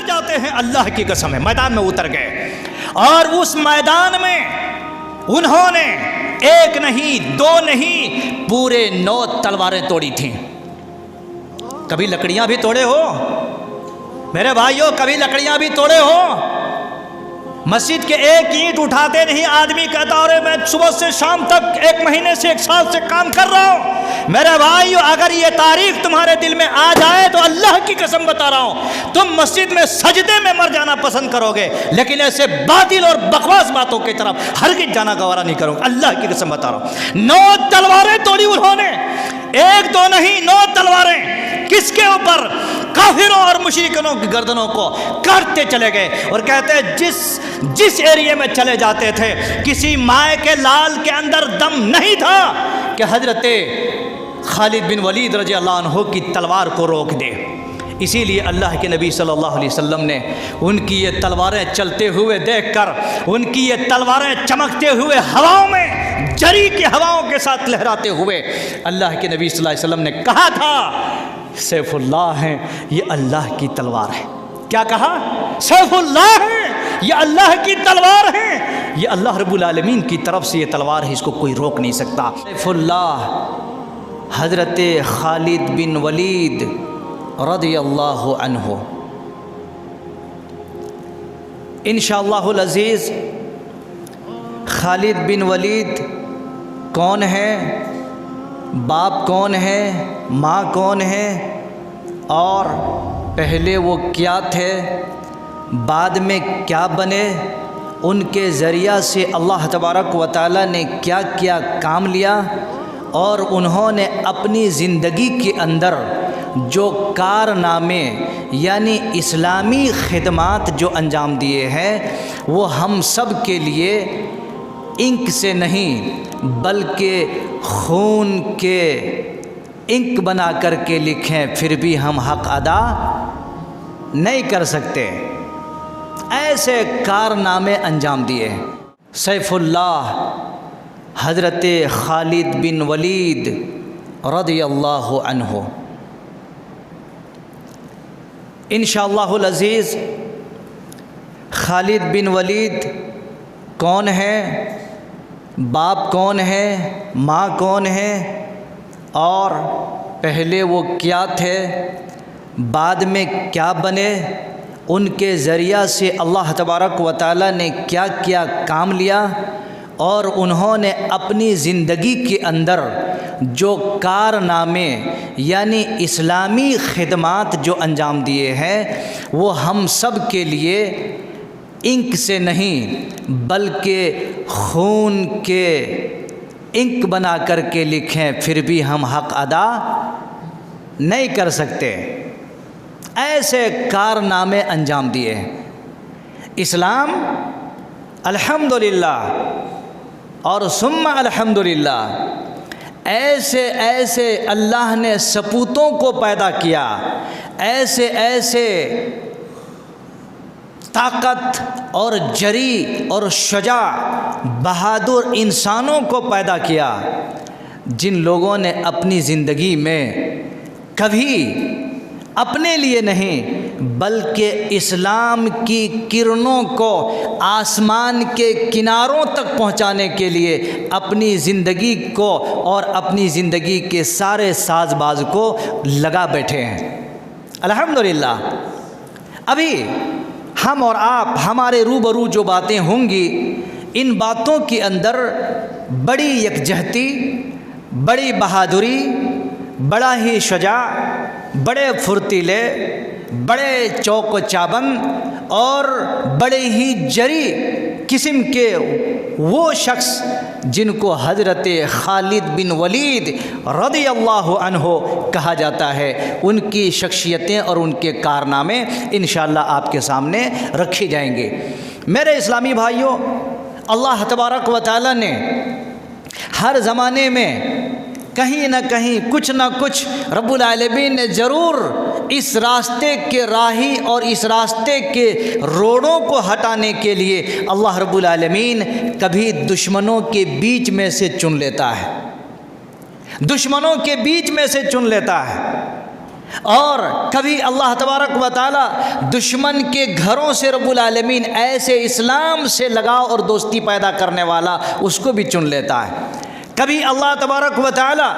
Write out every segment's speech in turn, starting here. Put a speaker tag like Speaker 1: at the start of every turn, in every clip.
Speaker 1: جاتے ہیں اللہ کی قسم ہے میدان میں اتر گئے، اور اس میدان میں انہوں نے ایک نہیں دو نہیں پورے 9 تلواریں توڑی تھیں۔ کبھی لکڑیاں بھی توڑے ہو میرے بھائیوں، کبھی لکڑیاں بھی توڑے ہو؟ مسجد کے ایک اینٹ اٹھاتے نہیں آدمی کہتا اور میں صبح سے شام تک 1 مہینے سے 1 سال سے کام کر رہا ہوں۔ میرے بھائیو، اگر یہ تاریخ تمہارے دل میں آ جائے تو اللہ کی قسم بتا رہا ہوں تم مسجد میں سجدے میں مر جانا پسند کرو گے، لیکن ایسے باطل اور بکواس باتوں کی طرف ہرگز جانا گوارا نہیں کرو گے، اللہ کی قسم بتا رہا ہوں۔ 9 تلواریں توڑی انہوں نے، 1 2 نہیں 9 تلواریں۔ کس کے اوپر؟ کافروں اور مشرکوں کی گردنوں کو کاٹتے چلے گئے، اور کہتے ہیں جس ایریے میں چلے جاتے تھے کسی مائع کے لال کے اندر دم نہیں تھا کہ حضرت خالد بن ولید رضی اللہ عنہ کی تلوار کو روک دے۔ اسی لیے اللہ کے نبی صلی اللہ علیہ وسلم نے ان کی یہ تلواریں چلتے ہوئے دیکھ کر، ان کی یہ تلواریں چمکتے ہوئے ہواؤں میں جری کی ہواؤں کے ساتھ لہراتے ہوئے، اللہ کے نبی صلی اللہ علیہ وسلم نے کہا تھا سیف اللہ ہیں، یہ اللہ کی تلوار ہے۔ کیا کہا؟ سیف اللہ ہے، یہ اللہ کی تلوار ہے، یہ اللہ رب العالمین کی طرف سے یہ تلوار ہے، اس کو کوئی روک نہیں سکتا۔ سیف اللہ حضرت خالد بن ولید رضی اللہ عنہ۔ انشاءاللہ العزیز خالد بن ولید کون ہے، باپ کون ہے، ماں کون ہے، اور پہلے وہ کیا تھے، بعد میں کیا بنے، ان کے ذریعہ سے اللہ تبارک و تعالیٰ نے کیا کیا کام لیا، اور انہوں نے اپنی زندگی کے اندر جو کارنامے یعنی اسلامی خدمات جو انجام دیے ہیں وہ ہم سب کے لیے انک سے نہیں بلکہ خون کے انک بنا کر کے لکھیں پھر بھی ہم حق ادا نہیں کر سکتے، ایسے کارنامے انجام دیے۔ سیف اللہ حضرت خالد بن ولید رضی اللہ عنہ۔ انشاءاللہ العزیز خالد بن ولید کون ہے، باپ کون ہے، ماں کون ہے، اور پہلے وہ کیا تھے، بعد میں کیا بنے، ان کے ذریعہ سے اللہ تبارک و تعالیٰ نے کیا کیا کام لیا، اور انہوں نے اپنی زندگی کے اندر جو کارنامے یعنی اسلامی خدمات جو انجام دیے ہیں وہ ہم سب کے لیے انک سے نہیں بلکہ خون کے انک بنا کر کے لکھیں پھر بھی ہم حق ادا نہیں کر سکتے، ایسے کارنامے انجام دیے۔ اسلام الحمدللہ اور ثم الحمدللہ ایسے ایسے اللہ نے سپوتوں کو پیدا کیا، ایسے ایسے طاقت اور جری اور شجاع بہادر انسانوں کو پیدا کیا جن لوگوں نے اپنی زندگی میں کبھی اپنے لیے نہیں بلکہ اسلام کی کرنوں کو آسمان کے کناروں تک پہنچانے کے لیے اپنی زندگی کو اور اپنی زندگی کے سارے ساز باز کو لگا بیٹھے ہیں۔ الحمدللہ ابھی ہم اور آپ ہمارے روبرو جو باتیں ہوں گی ان باتوں کے اندر بڑی یکجہتی، بڑی بہادری، بڑا ہی شجاع، بڑے پھرتیلے، بڑے چوک و چابند اور بڑے ہی جری قسم کے وہ شخص جن کو حضرت خالد بن ولید رضی اللہ عنہ کہا جاتا ہے، ان کی شخصیتیں اور ان کے کارنامے انشاءاللہ آپ کے سامنے رکھے جائیں گے۔ میرے اسلامی بھائیوں، اللہ تبارک و تعالیٰ نے ہر زمانے میں کہیں نہ کہیں کچھ نہ کچھ رب العالمین نے ضرور اس راستے کے راہی اور اس راستے کے روڑوں کو ہٹانے کے لیے اللہ رب العالمین کبھی دشمنوں کے بیچ میں سے چن لیتا ہے، دشمنوں کے بیچ میں سے چن لیتا ہے۔ اور کبھی اللہ تبارک و تعالی دشمن کے گھروں سے رب العالمین ایسے اسلام سے لگاؤ اور دوستی پیدا کرنے والا اس کو بھی چن لیتا ہے۔ کبھی اللہ تبارک و تعالی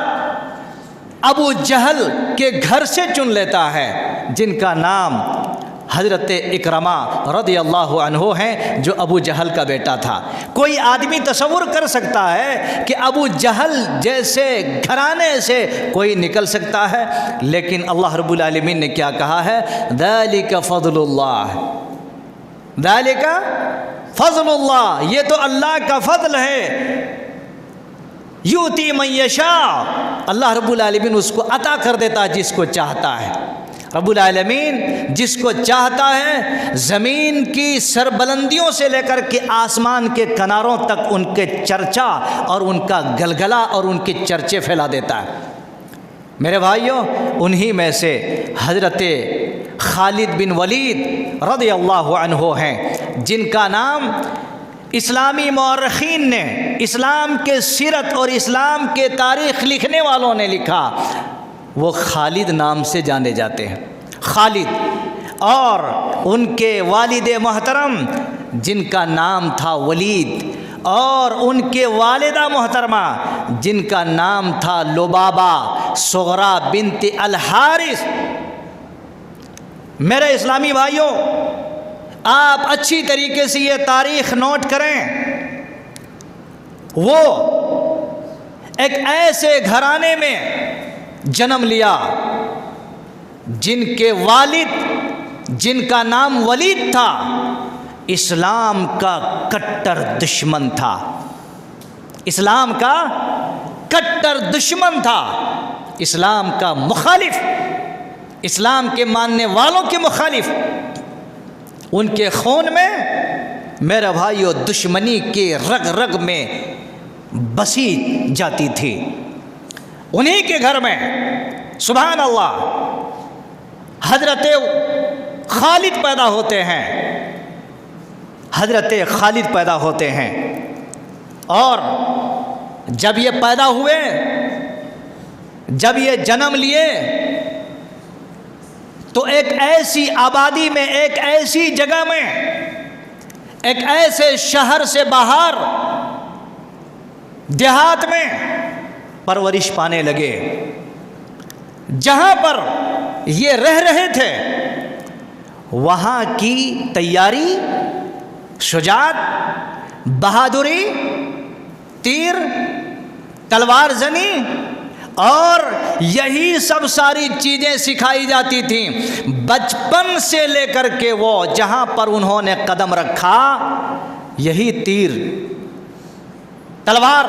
Speaker 1: ابو جہل کے گھر سے چن لیتا ہے، جن کا نام حضرت اکرمہ رضی اللہ عنہ ہیں، جو ابو جہل کا بیٹا تھا۔ کوئی آدمی تصور کر سکتا ہے کہ ابو جہل جیسے گھرانے سے کوئی نکل سکتا ہے؟ لیکن اللہ رب العالمین نے کیا کہا ہے؟ ذالک فضل اللہ، ذالک فضل اللہ، یہ تو اللہ کا فضل ہے، یؤتی من یشاء، اللہ رب العالمین اس کو عطا کر دیتا ہے جس کو چاہتا ہے۔ رب العالمین جس کو چاہتا ہے زمین کی سربلندیوں سے لے کر کے آسمان کے کناروں تک ان کے چرچا اور ان کا گلگلہ اور ان کے چرچے پھیلا دیتا ہے۔ میرے بھائیوں، انہی میں سے حضرت خالد بن ولید رضی اللہ عنہ ہیں، جن کا نام اسلامی مورخین نے، اسلام کے سیرت اور اسلام کے تاریخ لکھنے والوں نے لکھا، وہ خالد نام سے جانے جاتے ہیں۔ خالد اور ان کے والد محترم جن کا نام تھا ولید، اور ان کے والدہ محترمہ جن کا نام تھا لبابہ صغرا بنت الحارث۔ میرے اسلامی بھائیوں، آپ اچھی طریقے سے یہ تاریخ نوٹ کریں، وہ ایک ایسے گھرانے میں جنم لیا جن کے والد جن کا نام ولید تھا اسلام کا کٹر دشمن تھا، اسلام کا کٹر دشمن تھا، اسلام کا مخالف، اسلام کے ماننے والوں کے مخالف۔ ان کے خون میں میرے بھائیو دشمنی کے رگ رگ میں بسی جاتی تھی۔ انہی کے گھر میں سبحان اللہ حضرت خالد پیدا ہوتے ہیں، حضرت خالد پیدا ہوتے ہیں۔ اور جب یہ پیدا ہوئے، جب یہ جنم لیے، تو ایک ایسی آبادی میں، ایک ایسی جگہ میں، ایک ایسے شہر سے باہر دیہات میں پرورش پانے لگے، جہاں پر یہ رہ رہے تھے وہاں کی تیاری، شجاعت، بہادری، تیر، تلوار زنی اور یہی سب ساری چیزیں سکھائی جاتی تھیں۔ بچپن سے لے کر کے وہ جہاں پر انہوں نے قدم رکھا، یہی تیر، تلوار،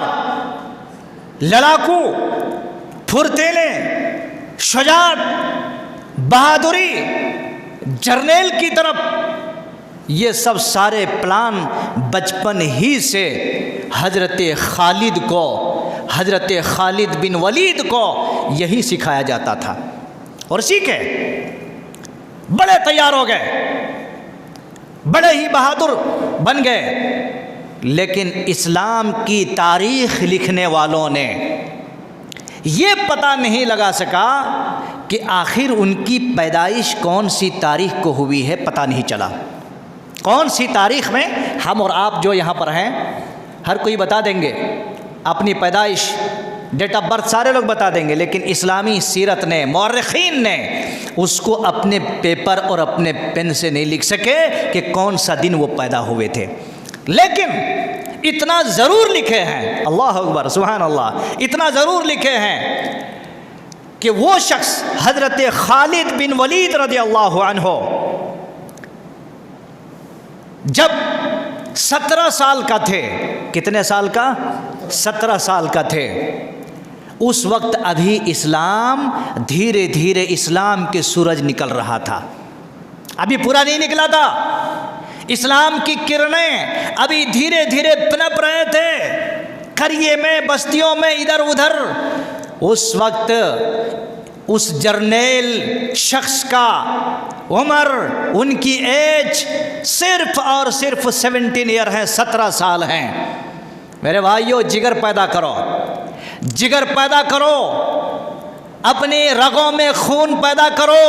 Speaker 1: لڑاکو، پھرتیلے، شجاعت، بہادری، جرنیل کی طرف، یہ سب سارے پلان بچپن ہی سے حضرت خالد کو، حضرت خالد بن ولید کو یہی سکھایا جاتا تھا۔ اور سیکھے، بڑے تیار ہو گئے، بڑے ہی بہادر بن گئے۔ لیکن اسلام کی تاریخ لکھنے والوں نے یہ پتہ نہیں لگا سکا کہ آخر ان کی پیدائش کون سی تاریخ کو ہوئی ہے، پتہ نہیں چلا۔ کون سی تاریخ میں ہم اور آپ جو یہاں پر ہیں ہر کوئی بتا دیں گے اپنی پیدائش، ڈیٹ آف برتھ سارے لوگ بتا دیں گے، لیکن اسلامی سیرت نے، مورخین نے اس کو اپنے پیپر اور اپنے پین سے نہیں لکھ سکے کہ کون سا دن وہ پیدا ہوئے تھے۔ لیکن اتنا ضرور لکھے ہیں، اللہ اکبر سبحان اللہ، اتنا ضرور لکھے ہیں کہ وہ شخص حضرت خالد بن ولید رضی اللہ عنہ جب 17 سال کا تھے، کتنے سال کا؟ 17 سال کا تھے، اس وقت ابھی اسلام دھیرے دھیرے اسلام کے سورج نکل رہا تھا، ابھی پورا نہیں نکلا تھا، اسلام کی کرنیں ابھی دھیرے دھیرے پنپ رہے تھے قریے میں، بستیوں میں، ادھر ادھر۔ اس وقت اس جرنیل شخص کا عمر، ان کی ایج صرف اور صرف 17 ایئر ہے، 17 سال ہیں۔ میرے بھائیو، جگر پیدا کرو، جگر پیدا کرو، اپنے رگوں میں خون پیدا کرو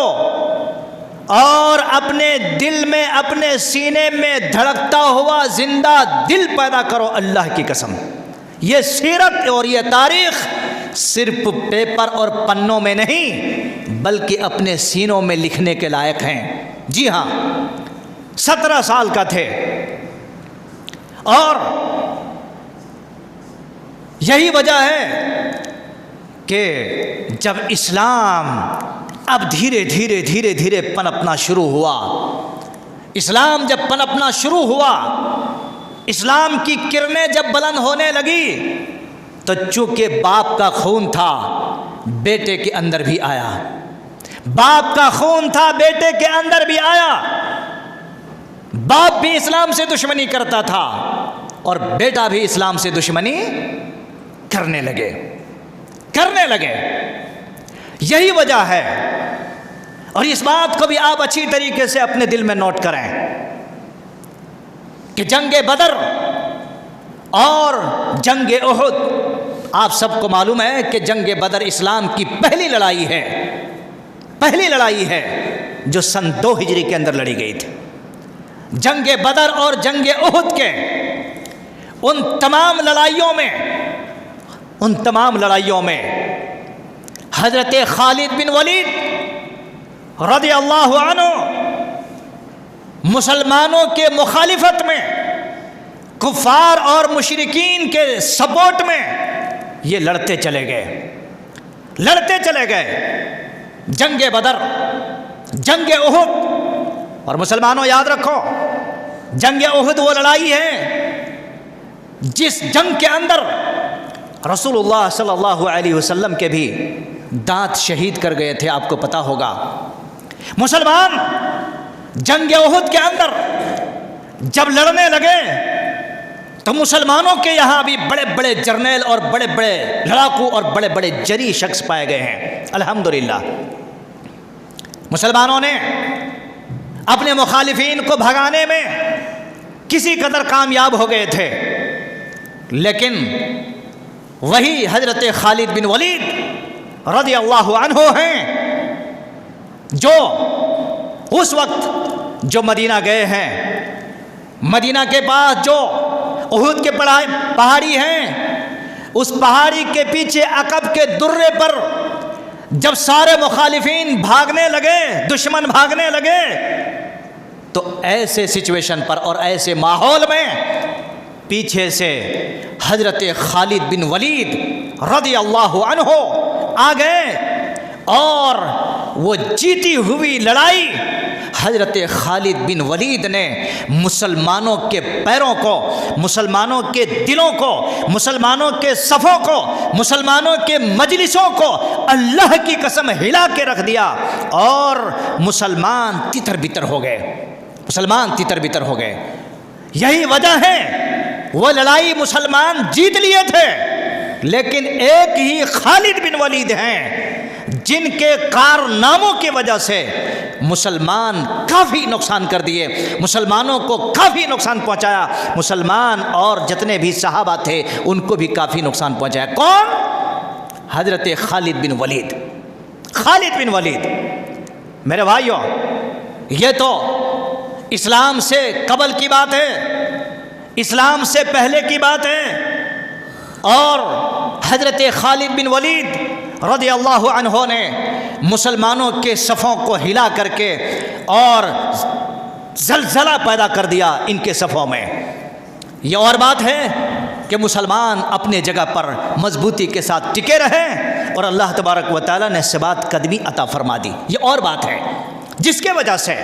Speaker 1: اور اپنے دل میں، اپنے سینے میں دھڑکتا ہوا زندہ دل پیدا کرو۔ اللہ کی قسم، یہ سیرت اور یہ تاریخ صرف پیپر اور پنوں میں نہیں بلکہ اپنے سینوں میں لکھنے کے لائق ہیں۔ جی ہاں، 17 سال کا تھے اور یہی وجہ ہے کہ جب اسلام اب دھیرے دھیرے دھیرے دھیرے پنپنا شروع ہوا، اسلام جب پنپنا شروع ہوا، اسلام کی کرنیں جب بلند ہونے لگی تو چونکہ باپ کا خون تھا بیٹے کے اندر بھی آیا، باپ کا خون تھا بیٹے کے اندر بھی آیا۔ باپ بھی اسلام سے دشمنی کرتا تھا اور بیٹا بھی اسلام سے دشمنی کرنے لگے۔ یہی وجہ ہے، اور اس بات کو بھی آپ اچھی طریقے سے اپنے دل میں نوٹ کریں کہ جنگ بدر اور جنگ احد، آپ سب کو معلوم ہے کہ جنگ بدر اسلام کی پہلی لڑائی ہے جو سن 2 ہجری کے اندر لڑی گئی تھی۔ جنگ بدر اور جنگ احد کے ان تمام لڑائیوں میں حضرت خالد بن ولید رضی اللہ عنہ مسلمانوں کے مخالفت میں، کفار اور مشرکین کے سپورٹ میں یہ لڑتے چلے گئے۔ جنگ بدر، جنگ احد، اور مسلمانوں یاد رکھو جنگ احد وہ لڑائی ہے جس جنگ کے اندر رسول اللہ صلی اللہ علیہ وسلم کے بھی دانت شہید کر گئے تھے، آپ کو پتا ہوگا۔ مسلمان جنگ احد کے اندر جب لڑنے لگے تو مسلمانوں کے یہاں بھی بڑے بڑے جرنیل اور بڑے بڑے لڑاکو اور بڑے بڑے جری شخص پائے گئے ہیں۔ الحمدللہ مسلمانوں نے اپنے مخالفین کو بھگانے میں کسی قدر کامیاب ہو گئے تھے، لیکن وہی حضرت خالد بن ولید رضی اللہ عنہ ہیں جو اس وقت جو مدینہ گئے ہیں، مدینہ کے پاس جو احد کے پہاڑی ہیں، اس پہاڑی کے پیچھے عقب کے درے پر جب سارے مخالفین بھاگنے لگے، دشمن بھاگنے لگے، تو ایسے سچویشن پر اور ایسے ماحول میں پیچھے سے حضرت خالد بن ولید رضی اللہ عنہ آ گئے اور وہ جیتی ہوئی لڑائی حضرت خالد بن ولید نے مسلمانوں کے پیروں کو، مسلمانوں کے دلوں کو، مسلمانوں کے صفوں کو، مسلمانوں کے مجلسوں کو اللہ کی قسم ہلا کے رکھ دیا اور مسلمان تتر بتر ہو گئے۔ یہی وجہ ہے وہ لڑائی مسلمان جیت لیے تھے، لیکن ایک ہی خالد بن ولید ہیں جن کے کارناموں کی وجہ سے مسلمان کافی نقصان کر دیے، مسلمانوں کو کافی نقصان پہنچایا، مسلمان اور جتنے بھی صحابہ تھے ان کو بھی کافی نقصان پہنچایا۔ کون؟ حضرت خالد بن ولید۔ خالد بن ولید، میرے بھائیوں، یہ تو اسلام سے قبل کی بات ہے، اسلام سے پہلے کی بات ہے، اور حضرت خالد بن ولید رضی اللہ عنہ نے مسلمانوں کے صفوں کو ہلا کر کے اور زلزلہ پیدا کر دیا ان کے صفوں میں۔ یہ اور بات ہے کہ مسلمان اپنے جگہ پر مضبوطی کے ساتھ ٹکے رہے اور اللہ تبارک و تعالیٰ نے ثبات قدمی عطا فرما دی۔ یہ اور بات ہے جس کے وجہ سے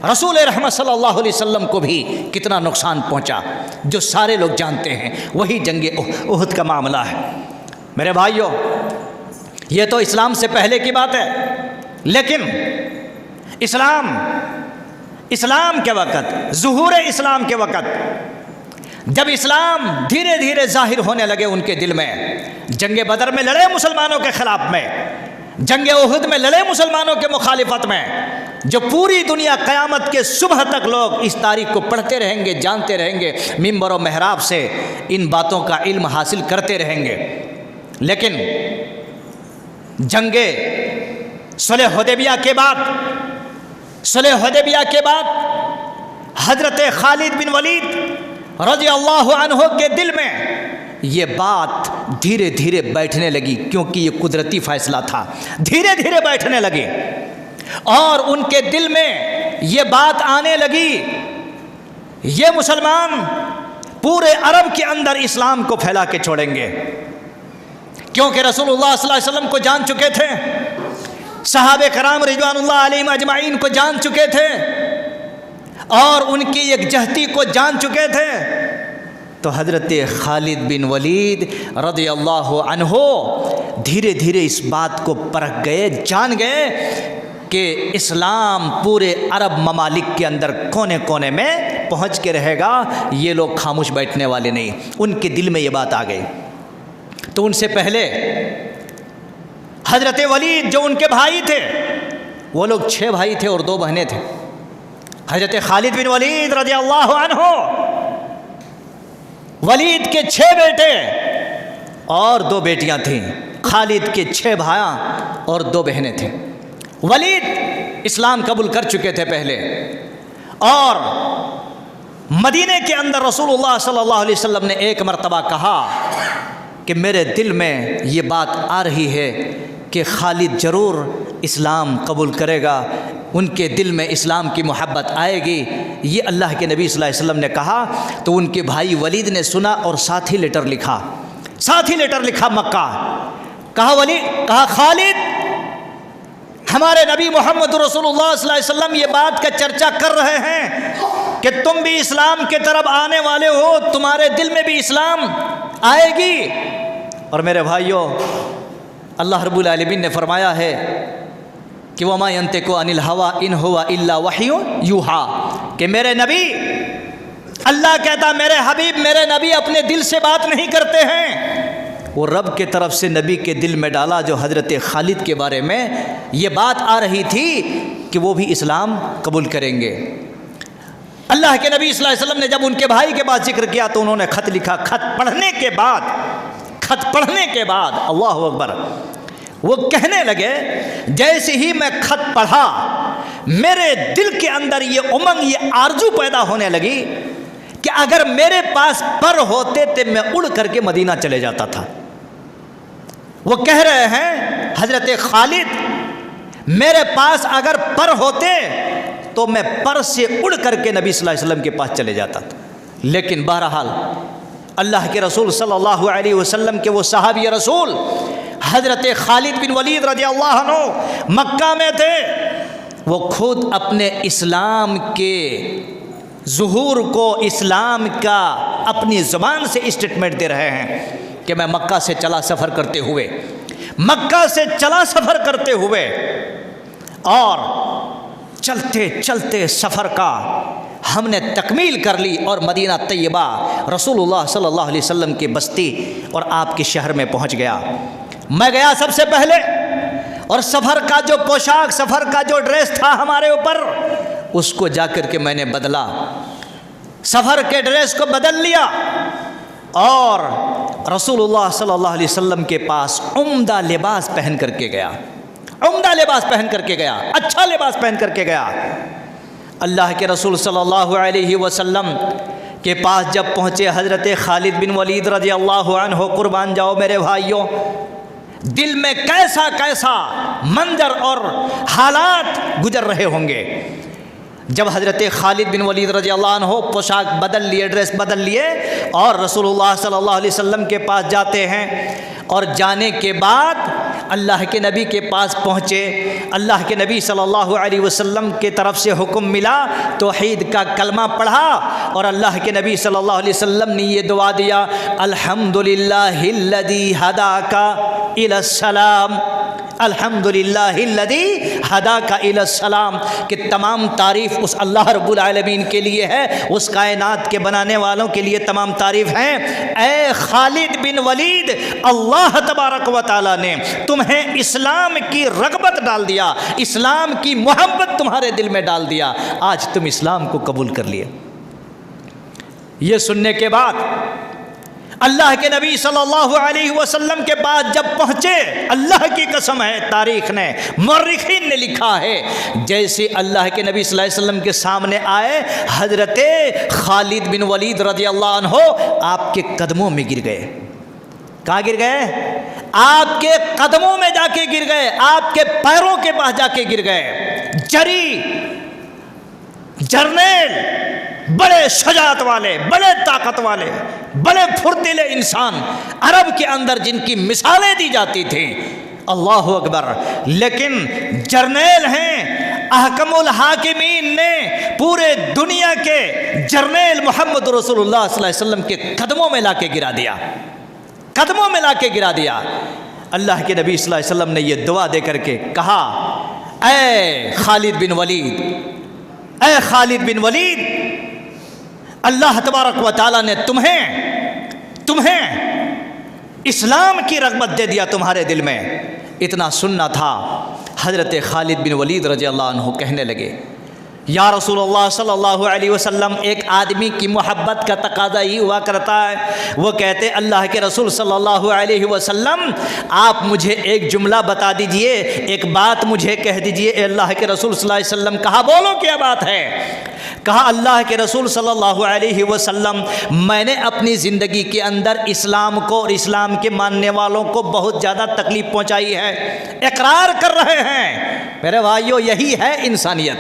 Speaker 1: رسول رحمت صلی اللہ علیہ وسلم کو بھی کتنا نقصان پہنچا، جو سارے لوگ جانتے ہیں، وہی جنگ احد کا معاملہ ہے۔ میرے بھائیوں، یہ تو اسلام سے پہلے کی بات ہے، لیکن اسلام کے وقت، ظہور اسلام کے وقت، جب اسلام دھیرے دھیرے ظاہر ہونے لگے ان کے دل میں، جنگ بدر میں لڑے مسلمانوں کے خلاف میں، جنگ احد میں لڑے مسلمانوں کے مخالفت میں، جو پوری دنیا قیامت کے صبح تک لوگ اس تاریخ کو پڑھتے رہیں گے، جانتے رہیں گے، منبر و محراب سے ان باتوں کا علم حاصل کرتے رہیں گے۔ لیکن جنگ صلح حدیبیہ کے بعد حضرت خالد بن ولید رضی اللہ عنہ کے دل میں یہ بات دھیرے دھیرے بیٹھنے لگی، کیونکہ یہ قدرتی فیصلہ تھا، دھیرے دھیرے بیٹھنے لگے اور ان کے دل میں یہ بات آنے لگی، یہ مسلمان پورے عرب کے اندر اسلام کو پھیلا کے چھوڑیں گے، کیونکہ رسول اللہ صلی اللہ علیہ وسلم کو جان چکے تھے، صحابہ کرام رضوان اللہ علیہم اجمعین کو جان چکے تھے اور ان کی یکجہتی کو جان چکے تھے۔ تو حضرت خالد بن ولید رضی اللہ عنہ دھیرے دھیرے اس بات کو پرکھ گئے، جان گئے کہ اسلام پورے عرب ممالک کے اندر کونے کونے میں پہنچ کے رہے گا، یہ لوگ خاموش بیٹھنے والے نہیں۔ ان کے دل میں یہ بات آ گئی۔ تو ان سے پہلے حضرت ولید جو ان کے بھائی تھے، وہ لوگ 6 بھائی تھے اور 2 بہنیں تھے۔ حضرت خالد بن ولید رضی اللہ عنہ، ولید کے 6 بیٹے اور 2 بیٹیاں تھیں، خالد کے 6 بھائی اور 2 بہنیں تھیں۔ ولید اسلام قبول کر چکے تھے پہلے، اور مدینے کے اندر رسول اللہ صلی اللہ علیہ وسلم نے ایک مرتبہ کہا کہ میرے دل میں یہ بات آ رہی ہے کہ خالد ضرور اسلام قبول کرے گا، ان کے دل میں اسلام کی محبت آئے گی، یہ اللہ کے نبی صلی اللہ علیہ وسلم نے کہا۔ تو ان کے بھائی ولید نے سنا اور ساتھ ہی لیٹر لکھا مکہ، کہا خالد، ہمارے نبی محمد رسول اللہ صلی اللہ علیہ وسلم یہ بات کا چرچا کر رہے ہیں کہ تم بھی اسلام کے طرف آنے والے ہو، تمہارے دل میں بھی اسلام آئے گی۔ اور میرے بھائیوں، اللہ رب العالمین نے فرمایا ہے کہ وَمَا يَنْتِقُ عَنِ الْهَوَىٰ إِنْ هُوَ إِلَّا وَحْيٌ يُوحَىٰ، کہ میرے نبی، اللہ کہتا میرے حبیب، میرے نبی اپنے دل سے بات نہیں کرتے ہیں، وہ رب کے طرف سے نبی کے دل میں ڈالا جو حضرت خالد کے بارے میں یہ بات آ رہی تھی کہ وہ بھی اسلام قبول کریں گے۔ اللہ کے نبی صلی اللہ علیہ وسلم نے جب ان کے بھائی کے بعد ذکر کیا تو انہوں نے خط لکھا۔ خط پڑھنے کے بعد اللہ اکبر، وہ کہنے لگے جیسے ہی میں خط پڑھا میرے دل کے اندر یہ امنگ، یہ آرزو پیدا ہونے لگی کہ اگر میرے پاس پر ہوتے تو میں اڑ کر کے مدینہ چلے جاتا تھا۔ وہ کہہ رہے ہیں حضرت خالد، میرے پاس اگر پر ہوتے تو میں پر سے اڑ کر کے نبی صلی اللہ علیہ وسلم کے پاس چلے جاتا تھا، لیکن بہرحال اللہ کے رسول صلی اللہ علیہ وسلم کے وہ صحابی رسول حضرت خالد بن ولید رضی اللہ عنہ مکہ میں تھے، وہ خود اپنے اسلام کے ظہور کو، اسلام کا اپنی زبان سے اسٹیٹمنٹ دے رہے ہیں کہ میں مکہ سے چلا سفر کرتے ہوئے اور چلتے چلتے سفر کا ہم نے تکمیل کر لی اور مدینہ طیبہ رسول اللہ صلی اللہ علیہ وسلم کی بستی اور آپ کے شہر میں پہنچ گیا۔ میں گیا سب سے پہلے، اور سفر کا جو پوشاک، سفر کا جو ڈریس تھا ہمارے اوپر، اس کو جا کر کے میں نے بدلا، سفر کے ڈریس کو بدل لیا اور رسول اللہ صلی اللہ علیہ وسلم کے پاس عمدہ لباس پہن کر کے گیا، اچھا لباس پہن کر کے گیا۔ اللہ کے رسول صلی اللہ علیہ وسلم کے پاس جب پہنچے حضرت خالد بن ولید رضی اللہ عنہ، قربان جاؤ میرے بھائیوں، دل میں کیسا کیسا منظر اور حالات گزر رہے ہوں گے جب حضرت خالد بن ولید رضی اللہ عنہ پوشاک بدل لیے، ڈریس بدل لیے اور رسول اللہ صلی اللہ علیہ وسلم کے پاس جاتے ہیں۔ اور جانے کے بعد اللہ کے نبی کے پاس پہنچے، اللہ کے نبی صلی اللہ علیہ وسلم کے طرف سے حکم ملا، توحید کا کلمہ پڑھا اور اللہ کے نبی صلی اللہ علیہ وسلم نے یہ دعا دیا، الحمدللہ الذی ہداک الی السلام، الحمدللہ الذی ہداک الی السلام، کہ تمام تعریف اس اللہ رب العالمین کے لیے ہے، اس کائنات کے بنانے والوں کے لیے تمام تعریف ہیں۔ اے خالد بن ولید، اللہ تبارک و تعالیٰ نے تمہیں اسلام کی رغبت ڈال دیا، اسلام کی محبت تمہارے دل میں ڈال دیا، آج تم اسلام کو قبول کر لیے۔ یہ سننے کے بعد اللہ کے نبی صلی اللہ علیہ وسلم کے بعد جب پہنچے، اللہ کی قسم ہے، تاریخ نے، مورخین نے لکھا ہے، جیسے اللہ کے نبی صلی اللہ علیہ وسلم کے سامنے آئے، حضرت خالد بن ولید رضی اللہ عنہ آپ کے قدموں میں گر گئے۔ کہاں گر گئے؟ آپ کے قدموں میں جا کے گر گئے، آپ کے پیروں کے پاس جا کے گر گئے۔ جرنیل، بڑے شجاعت والے، بڑے طاقت والے، بڑے پھرتیلے انسان، عرب کے اندر جن کی مثالیں دی جاتی تھیں، اللہ اکبر، لیکن جرنیل ہیں، احکم الحاکمین نے پورے دنیا کے جرنیل محمد رسول اللہ صلی اللہ علیہ وسلم کے قدموں میں لا کے گرا دیا، قدموں میں لا کے گرا دیا۔ اللہ کے نبی صلی اللہ علیہ وسلم نے یہ دعا دے کر کے کہا، اے خالد بن ولید، اے خالد بن ولید، اللہ تبارک و تعالیٰ نے تمہیں اسلام کی رغبت دے دیا تمہارے دل میں۔ اتنا سننا تھا، حضرت خالد بن ولید رضی اللہ عنہ کہنے لگے، یا رسول اللہ صلی اللہ علیہ وسلم، ایک آدمی کی محبت کا تقاضا ہی ہوا کرتا ہے، وہ کہتے اللہ کے رسول صلی اللہ علیہ وسلم آپ مجھے ایک جملہ بتا دیجئے، ایک بات مجھے کہہ دیجئے۔ اے اللہ کے رسول صلی اللہ علیہ وسلم، کہا بولو کیا بات ہے؟ کہا اللہ کے رسول صلی اللہ علیہ وسلم، میں نے اپنی زندگی کے اندر اسلام کو اور اسلام کے ماننے والوں کو بہت زیادہ تکلیف پہنچائی ہے۔ اقرار کر رہے ہیں میرے بھائیو، یہی ہے انسانیت۔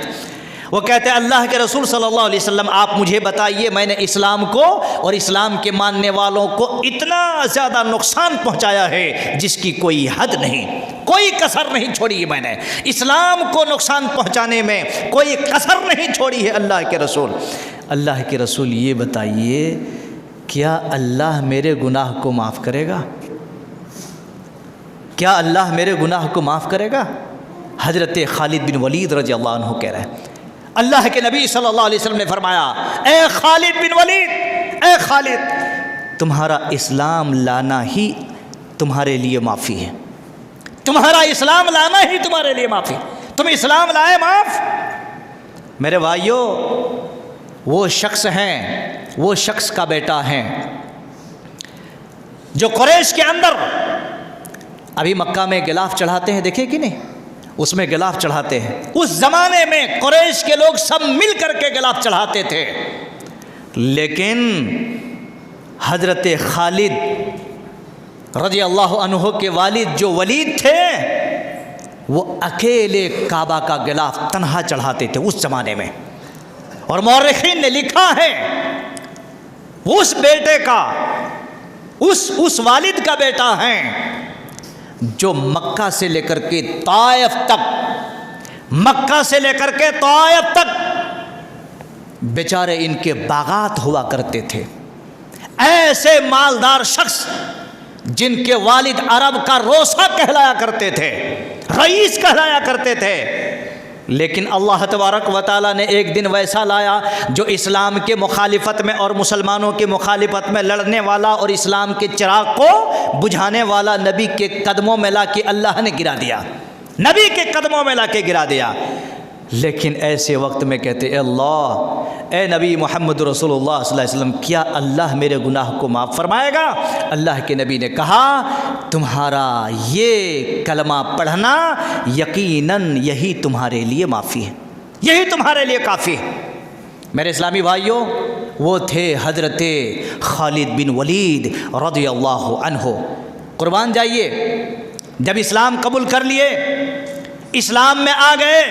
Speaker 1: وہ کہتے ہیں اللہ کے رسول صلی اللہ علیہ وسلم آپ مجھے بتائیے، میں نے اسلام کو اور اسلام کے ماننے والوں کو اتنا زیادہ نقصان پہنچایا ہے جس کی کوئی حد نہیں، کوئی کسر نہیں چھوڑی ہے، میں نے اسلام کو نقصان پہنچانے میں کوئی کسر نہیں چھوڑی ہے اللہ کے رسول۔ اللہ کے رسول یہ بتائیے، کیا اللہ میرے گناہ کو معاف کرے گا؟ کیا اللہ میرے گناہ کو معاف کرے گا؟ حضرت خالد بن ولید رضی اللہ عنہ کہہ رہے ہیں، اللہ کے نبی صلی اللہ علیہ وسلم نے فرمایا، اے خالد بن ولید، اے خالد، تمہارا اسلام لانا ہی تمہارے لیے معافی ہے، تمہارا اسلام لانا ہی تمہارے لیے معافی، تم اسلام لائے معاف۔ میرے بھائیو، وہ شخص ہیں، وہ شخص کا بیٹا ہیں جو قریش کے اندر ابھی مکہ میں غلاف چڑھاتے ہیں، دیکھیں کہ نہیں، اس میں غلاف چڑھاتے ہیں۔ اس زمانے میں قریش کے لوگ سب مل کر کے غلاف چڑھاتے تھے، لیکن حضرت خالد رضی اللہ عنہ کے والد جو ولید تھے، وہ اکیلے کعبہ کا غلاف تنہا چڑھاتے تھے اس زمانے میں۔ اور مورخین نے لکھا ہے، اس بیٹے کا، اس والد کا بیٹا ہیں جو مکہ سے لے کر کے طائف تک، مکہ سے لے کر کے طائف تک بیچارے ان کے باغات ہوا کرتے تھے، ایسے مالدار شخص جن کے والد عرب کا روسا کہلایا کرتے تھے، رئیس کہلایا کرتے تھے، لیکن اللہ تبارک و تعالیٰ نے ایک دن ویسا لایا جو اسلام کے مخالفت میں اور مسلمانوں کے مخالفت میں لڑنے والا اور اسلام کے چراغ کو بجھانے والا نبی کے قدموں میں لا کے اللہ نے گرا دیا، نبی کے قدموں میں لا کے گرا دیا۔ لیکن ایسے وقت میں کہتے اے اللہ، اے نبی محمد رسول اللہ صلی اللہ علیہ وسلم، کیا اللہ میرے گناہ کو معاف فرمائے گا؟ اللہ کے نبی نے کہا، تمہارا یہ کلمہ پڑھنا یقیناً یہی تمہارے لیے معافی ہے، یہی تمہارے لیے کافی ہے۔ میرے اسلامی بھائیوں، وہ تھے حضرت خالد بن ولید رضی اللہ عنہ۔ قربان جائیے، جب اسلام قبول کر لیے، اسلام میں آ گئے،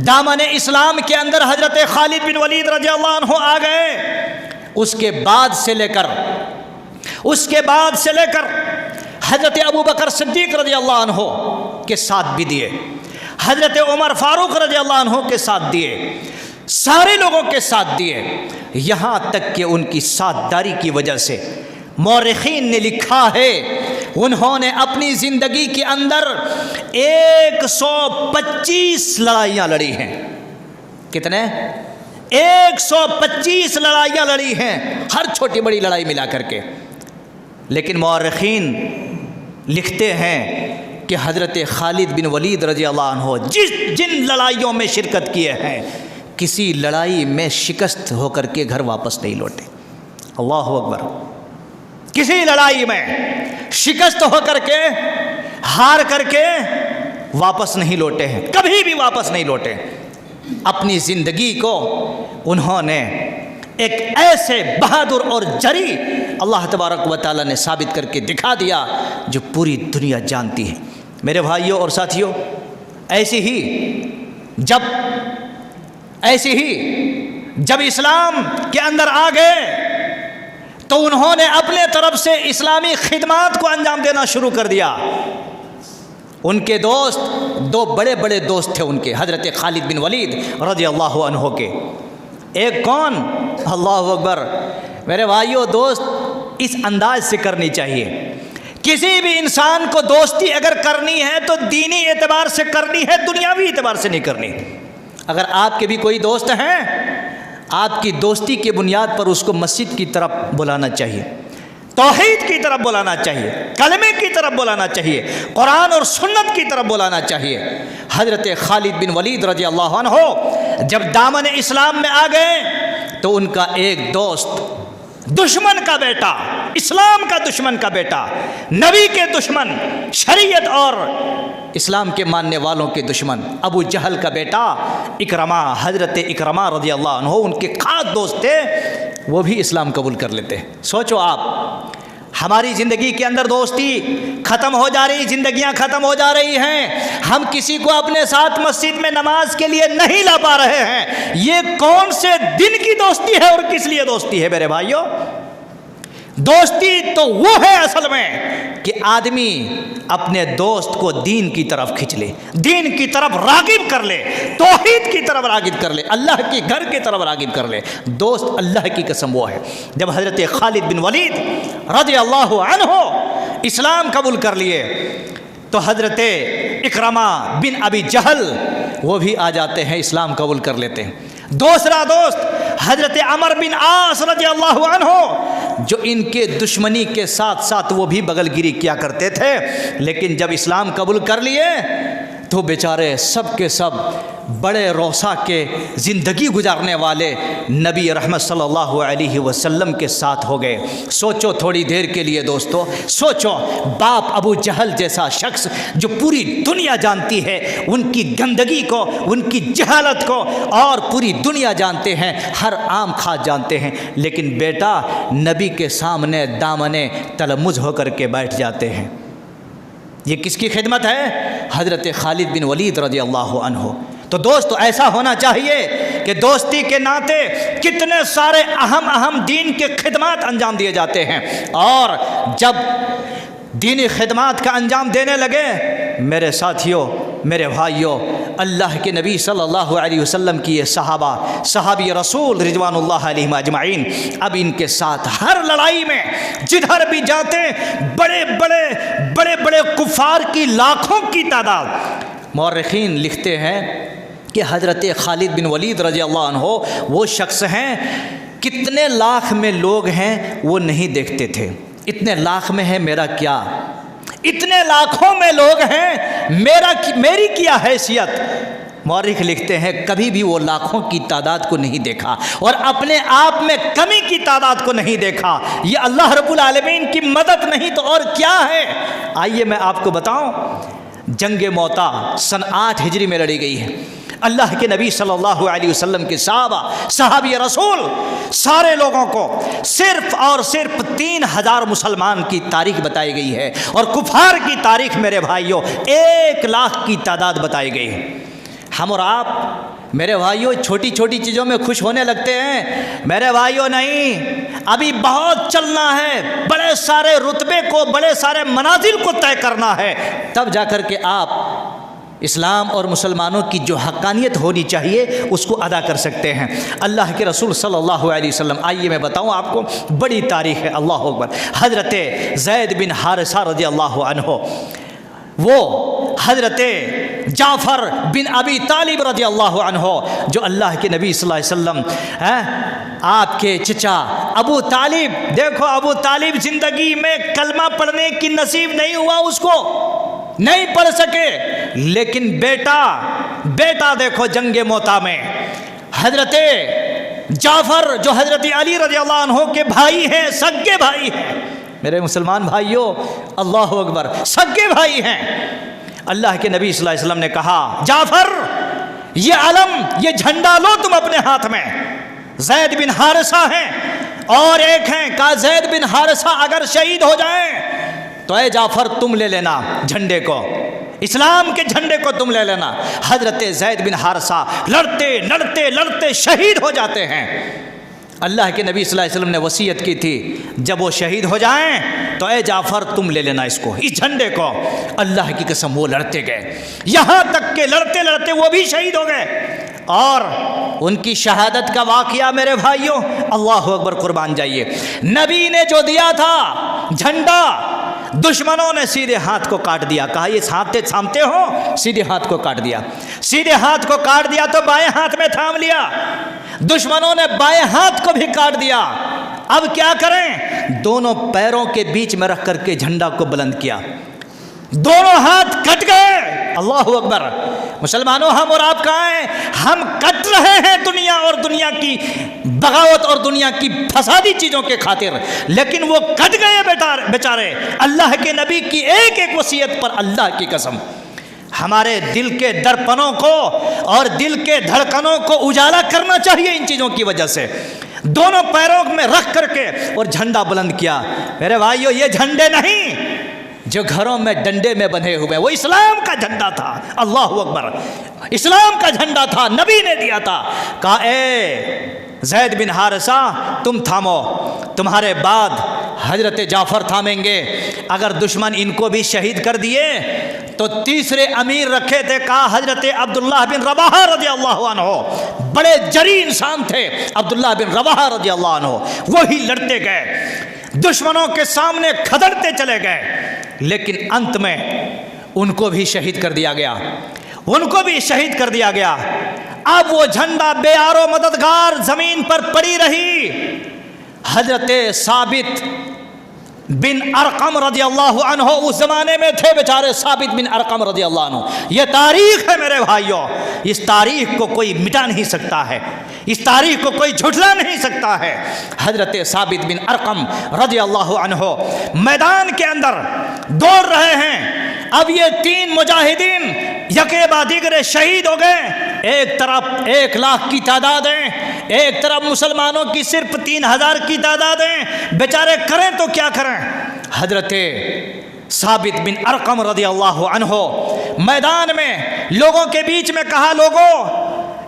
Speaker 1: دامن اسلام کے اندر حضرت خالد بن ولید رضی اللہ عنہ آ گئے، اس کے بعد سے لے کر حضرت ابو بکر صدیق رضی اللہ عنہ کے ساتھ بھی دیے، حضرت عمر فاروق رضی اللہ عنہ کے ساتھ دیے، سارے لوگوں کے ساتھ دیے، یہاں تک کہ ان کی ساتھداری کی وجہ سے مورخین نے لکھا ہے انہوں نے اپنی زندگی کے اندر 125 لڑائیاں لڑی ہیں۔ کتنے؟ 125 لڑائیاں لڑی ہیں، ہر چھوٹی بڑی لڑائی ملا کر کے۔ لیکن مورخین لکھتے ہیں کہ حضرت خالد بن ولید رضی اللہ عنہ جن لڑائیوں میں شرکت کیے ہیں، کسی لڑائی میں شکست ہو کر کے گھر واپس نہیں لوٹے۔ اللہ اکبر، کسی لڑائی میں شکست ہو کر کے ہار کر کے واپس نہیں لوٹے ہیں، کبھی بھی واپس نہیں لوٹے۔ اپنی زندگی کو انہوں نے ایک ایسے بہادر اور جری اللہ تبارک و تعالیٰ نے ثابت کر کے دکھا دیا جو پوری دنیا جانتی ہے۔ میرے بھائیوں اور ساتھیوں، ایسے ہی جب اسلام کے اندر آ گئے تو انہوں نے اپنے طرف سے اسلامی خدمات کو انجام دینا شروع کر دیا۔ ان کے دوست، دو بڑے بڑے دوست تھے ان کے، حضرت خالد بن ولید رضی اللہ عنہ کے۔ ایک کون؟ اللہ اکبر۔ میرے بھائیوں، دوست اس انداز سے کرنی چاہیے۔ کسی بھی انسان کو دوستی اگر کرنی ہے تو دینی اعتبار سے کرنی ہے، دنیاوی اعتبار سے نہیں کرنی۔ اگر آپ کے بھی کوئی دوست ہیں، آپ کی دوستی کے بنیاد پر اس کو مسجد کی طرف بلانا چاہیے، توحید کی طرف بلانا چاہیے، کلمے کی طرف بلانا چاہیے، قرآن اور سنت کی طرف بلانا چاہیے۔ حضرت خالد بن ولید رضی اللہ عنہ جب دامن اسلام میں آ گئے تو ان کا ایک دوست، دشمن کا بیٹا، اسلام کا دشمن کا بیٹا، نبی کے دشمن، شریعت اور اسلام کے ماننے والوں کے دشمن، ابو جہل کا بیٹا اکرمہ، حضرت اکرمہ رضی اللہ عنہ ان کے خاص دوست تھے، وہ بھی اسلام قبول کر لیتے ہیں۔ سوچو آپ، ہماری زندگی کے اندر دوستی ختم ہو جا رہی، زندگیاں ختم ہو جا رہی ہیں، ہم کسی کو اپنے ساتھ مسجد میں نماز کے لیے نہیں لا پا رہے ہیں۔ یہ کون سے دن کی دوستی ہے اور کس لیے دوستی ہے میرے بھائیوں؟ دوستی تو وہ ہے اصل میں کہ آدمی اپنے دوست کو دین کی طرف کھینچ لے، دین کی طرف راغب کر لے، توحید کی طرف راغب کر لے، اللہ کے گھر کی طرف راغب کر لے۔ دوست اللہ کی قسم وہ ہے۔ جب حضرت خالد بن ولید رضی اللہ عنہ اسلام قبول کر لیے تو حضرت اکرمہ بن ابی جہل وہ بھی آ جاتے ہیں، اسلام قبول کر لیتے ہیں۔ دوسرا دوست حضرت عمر بن عاص رضی اللہ عنہ، جو ان کے دشمنی کے ساتھ ساتھ وہ بھی بغل گیری کیا کرتے تھے، لیکن جب اسلام قبول کر لیے تو بیچارے سب کے سب بڑے روسا کے زندگی گزارنے والے نبی رحمت صلی اللہ علیہ وسلم کے ساتھ ہو گئے۔ سوچو تھوڑی دیر کے لیے دوستو، سوچو باپ ابو جہل جیسا شخص جو پوری دنیا جانتی ہے ان کی گندگی کو، ان کی جہالت کو، اور پوری دنیا جانتے ہیں، ہر عام خاص جانتے ہیں، لیکن بیٹا نبی کے سامنے دامنے تلمذ ہو کر کے بیٹھ جاتے ہیں۔ یہ کس کی خدمت ہے؟ حضرت خالد بن ولید رضی اللہ عنہ۔ تو دوستو ایسا ہونا چاہیے کہ دوستی کے ناطے کتنے سارے اہم دین کے خدمات انجام دیے جاتے ہیں، اور جب دینی خدمات کا انجام دینے لگے میرے ساتھیوں، میرے بھائیوں، اللہ کے نبی صلی اللہ علیہ وسلم کی یہ صحابی رسول رضوان اللہ علیہم اجمعین اب ان کے ساتھ ہر لڑائی میں جدھر بھی جاتے بڑے بڑے کفار کی لاکھوں کی تعداد۔ مورخین لکھتے ہیں کہ حضرت خالد بن ولید رضی اللہ عنہ وہ شخص ہیں، کتنے لاکھ میں لوگ ہیں وہ نہیں دیکھتے تھے، اتنے لاکھ میں ہے میرا کیا، اتنے لاکھوں میں لوگ ہیں میری کیا حیثیت۔ مورخ لکھتے ہیں کبھی بھی وہ لاکھوں کی تعداد کو نہیں دیکھا اور اپنے آپ میں کمی کی تعداد کو نہیں دیکھا۔ یہ اللہ رب العالمین کی مدد نہیں تو اور کیا ہے؟ آئیے میں آپ کو بتاؤں، جنگ موتا سن 8 ہجری میں لڑی گئی ہے۔ اللہ کے نبی صلی اللہ علیہ وسلم کے صحابی رسول سارے لوگوں کو صرف اور صرف 3000 مسلمان کی تاریخ بتائی گئی ہے، اور کفار کی تاریخ میرے بھائیوں 1 لاکھ کی تعداد بتائی گئی ہے۔ ہم اور آپ میرے بھائیوں چھوٹی چھوٹی چیزوں میں خوش ہونے لگتے ہیں، میرے بھائیوں نہیں، ابھی بہت چلنا ہے، بڑے سارے رتبے کو، بڑے سارے منازل کو طے کرنا ہے، تب جا کر کے آپ اسلام اور مسلمانوں کی جو حقانیت ہونی چاہیے اس کو ادا کر سکتے ہیں۔ اللہ کے رسول صلی اللہ علیہ وسلم، آئیے میں بتاؤں آپ کو، بڑی تاریخ ہے، اللہ اکبر۔ حضرت زید بن حارثہ رضی اللہ عنہ، وہ حضرت جعفر بن ابی طالب رضی اللہ عنہ جو اللہ کے نبی صلی اللہ علیہ وسلم، آپ کے چچا ابو طالب، دیکھو ابو طالب زندگی میں کلمہ پڑھنے کی نصیب نہیں ہوا، اس کو نہیں پڑھ سکے، لیکن بیٹا دیکھو جنگ موتا میں حضرت جعفر جو حضرت علی رضی اللہ عنہ کے بھائی ہیں، سگے بھائی ہیں، میرے مسلمان بھائیوں، اللہ اکبر، سگے بھائی ہیں۔ اللہ کے نبی صلی اللہ علیہ وسلم نے کہا جعفر یہ علم، یہ جھنڈا لو تم اپنے ہاتھ میں۔ زید بن حارثہ ہیں اور ایک ہیں، کہا زید بن حارثہ اگر شہید ہو جائیں تو اے جعفر تم لے لینا جھنڈے کو، اسلام کے جھنڈے کو تم لے لینا۔ حضرت زید بن حارثہ لڑتے لڑتے لڑتے شہید ہو جاتے ہیں۔ اللہ کے نبی صلی اللہ علیہ وسلم نے وصیت کی تھی جب وہ شہید ہو جائیں تو اے جعفر تم لے لینا اس کو، اس جھنڈے کو۔ اللہ کی قسم وہ لڑتے گئے، یہاں تک کہ لڑتے لڑتے وہ بھی شہید ہو گئے۔ اور ان کی شہادت کا واقعہ میرے بھائیوں، اللہ اکبر، قربان جائیے، نبی نے جو دیا تھا جھنڈا، دشمنوں نے سیدھے ہاتھ کو کاٹ دیا۔ کہا یہ تھامتے ہو، سیدھے ہاتھ کو کاٹ دیا۔ سیدھے ہاتھ کو کاٹ دیا تو بائیں ہاتھ میں تھام لیا، دشمنوں نے بائیں ہاتھ کو بھی کاٹ دیا۔ اب کیا کریں؟ دونوں پیروں کے بیچ میں رکھ کر کے جھنڈا کو بلند کیا، دونوں ہاتھ کٹ گئے۔ اللہ اکبر، مسلمانوں ہم اور آپ کہاں ہیں؟ ہم کٹ رہے ہیں دنیا اور دنیا کی بغاوت اور دنیا کی فسادی چیزوں کے خاطر، لیکن وہ کٹ گئے بیچارے اللہ کے نبی کی ایک ایک وصیت پر۔ اللہ کی قسم ہمارے دل کے درپنوں کو اور دل کے دھڑکنوں کو اجالا کرنا چاہیے ان چیزوں کی وجہ سے۔ دونوں پیروں میں رکھ کر کے اور جھنڈا بلند کیا۔ میرے بھائیو، یہ جھنڈے نہیں جو گھروں میں ڈنڈے میں بندھے ہوئے، وہ اسلام کا جھنڈا تھا۔ اللہ اکبر، اسلام کا جھنڈا تھا، نبی نے دیا تھا۔ کہا اے زید بن حارثہ تم تھامو، تمہارے بعد حضرت جعفر تھامیں گے۔ اگر دشمن ان کو بھی شہید کر دیے تو تیسرے امیر رکھے تھے، کہا حضرت عبداللہ بن رواحہ رضی اللہ عنہ، بڑے جری انسان تھے عبداللہ بن رواحہ رضی اللہ عنہ، وہی لڑتے گئے، دشمنوں کے سامنے کھدڑتے چلے گئے، لیکن انت میں ان کو بھی شہید کر دیا گیا، ان کو بھی شہید کر دیا گیا۔ اب وہ جھنڈا بے آر و مددگار زمین پر پڑی رہی۔ حضرت ثابت بن ارقم رضی اللہ عنہ اس زمانے میں تھے بیچارے، ثابت بن ارقم رضی اللہ عنہ۔ یہ تاریخ ہے میرے بھائیوں، اس تاریخ کو کوئی مٹا نہیں سکتا ہے، اس تاریخ کو کوئی جھٹلا نہیں سکتا ہے۔ حضرت ثابت بن ارقم رضی اللہ عنہ میدان کے اندر دوڑ رہے ہیں۔ اب یہ تین مجاہدین یکے بعد دیگرے شہید ہو گئے۔ ایک طرف 1,00,000 کی تعداد ہے، ایک طرف مسلمانوں کی صرف 3,000 کی تعداد ہے۔ بیچارے کریں تو کیا کریں؟ حضرت ثابت بن ارقم رضی اللہ عنہ میدان میں لوگوں کے بیچ میں کہا لوگوں